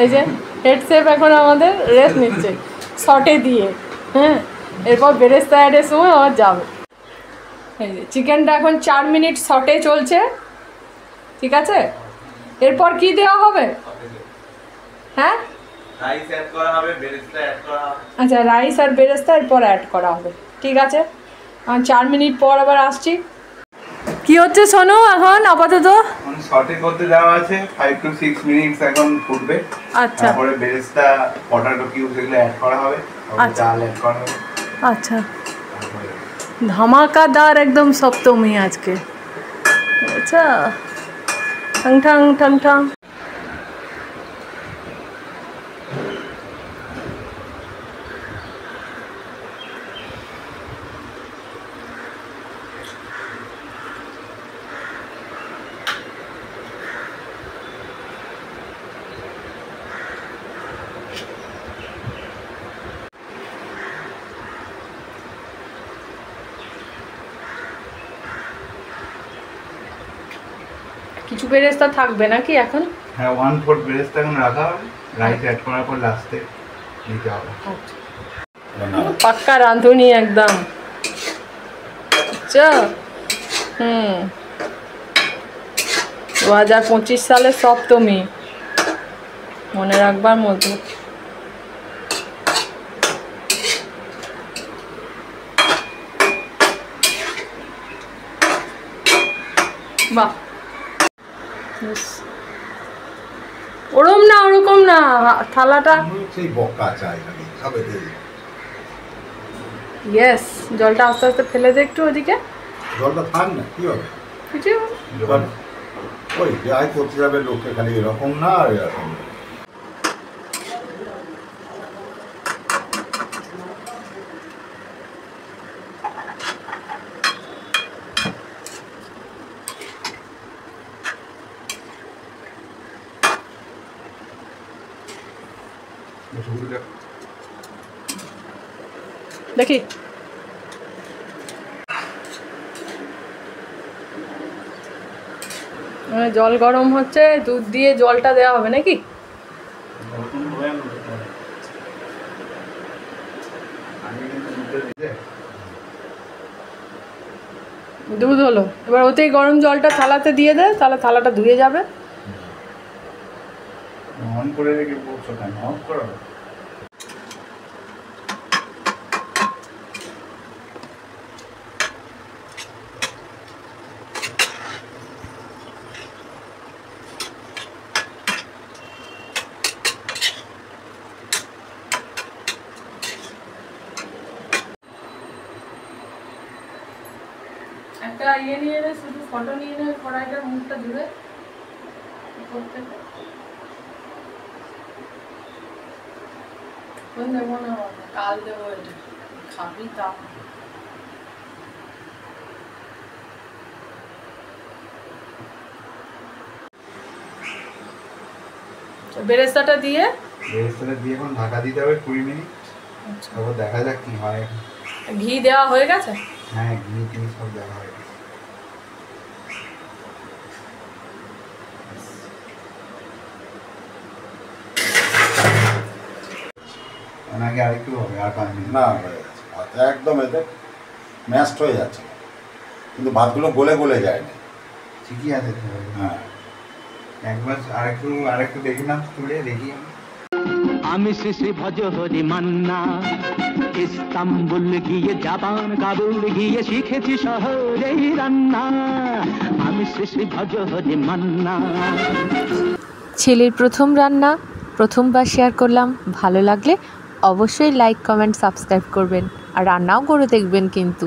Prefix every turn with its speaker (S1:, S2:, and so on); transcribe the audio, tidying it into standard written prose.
S1: এই যে head chef এখন আমাদের রেস্ট নিচ্ছে শর্টে দিয়ে। হ্যাঁ, এরপর বেরেস্তা অ্যাডের সময় আবার যাবে। এই যে চিকেনটা এখন 4 মিনিট শর্টে চলছে, ঠিক আছে। এরপর কি দেওয়া হবে? হ্যাঁ,
S2: রাইস অ্যাড করা হবে, বেরেস্তা অ্যাড করা হবে।
S1: আচ্ছা, রাইস আর বেরেস্তা এরপর অ্যাড করা হবে, ঠিক আছে। 4 মিনিট পর আবার আসছি। কি হচ্ছে সোনু এখন আপাতত?
S2: শর্টে করতে দেওয়া আছে 5 to 6 মিনিটস এখন ফুটবে।
S1: আচ্ছা,
S2: তারপরে বেরেস্তা, পটাটো কিউবস এগুলো অ্যাড করা হবে,
S1: আচ্ছা
S2: চাল অ্যাড করা হবে।
S1: আচ্ছা, ধামাকাদার একদম সপ্তমী আজকে। আচ্ছা, ঠং ঠং ঠং ঠং। কিছু বেরেস্তা থাকবে নাকি এখন?
S2: হ্যাঁ, 1/4 বেরেস্তা এখন রাখা হবে, রাইস অ্যাড করার পর লাস্টে দিতে হবে।
S1: পাক্কা রাঁধুনি একদম। আচ্ছা, 2025 সালের সপ্তমী মনে রাখবার মতো। বাহ, ওরম না ওরকম না, থালাটা
S3: সেই বকা চাই নাকি খাবে দে।
S1: ইয়েস, জলটা আস্তে আস্তে ফেলে দে একটু ওদিকে।
S3: জলটা থাক না, কি হবে?
S1: কিছু
S3: ওই যাই করতে যাবে লোককে খালি এরকম না আর এরকম।
S1: দেখি জল গরম হচ্ছে, দুধ দিয়ে জলটা দেওয়া হবে নাকি? দুধ হলো, এবার ওতেই গরম জলটা থালাতে দিয়ে দে, তাহলে থালাটা ধুয়ে যাবে।
S2: অন করে রেখে বলছো কেন? অফ করো।
S1: একটা ইয়ে নিয়ে নে, শুধু ফটো নিয়ে নে কড়াইটার মুখটা ধুয়ে করতে। দেবো না, কাল দেবো, এটা খাবি তা। বেরেস্তাটা দিয়ে
S2: এখন ঢাকা দিতে হবে 20 মিনিট। তারপর দেখা যাক কি হয়।
S1: ঘি দেওয়া হয়ে গেছে?
S2: হ্যাঁ, ঘি সব দেওয়া হয়ে গেছে। নাকি আরেকটু হবে? আর 5 মিনিট
S3: না, একদম এতে ম্যাশড হয়ে যাচ্ছে, কিন্তু ভাতগুলো গলে গলে যায় না।
S2: ঠিকই আছে।
S3: হ্যাঁ,
S2: একবার আরেকটু দেখি না, তুলে দেখি।
S4: আমি শ্রী ভজ হরি মান্না, ইস্তাম্বুল গিয়ে জাপান কাবুল গিয়ে শিখেছি শহরেই রান্না। আমি শ্রী ভজ হরি মান্না।
S5: ছেলের প্রথম রান্না প্রথমবার শেয়ার করলাম, ভালো লাগলে অবশ্যই লাইক কমেন্ট সাবস্ক্রাইব করবেন আর রান্নাও করে দেখবেন কিন্তু।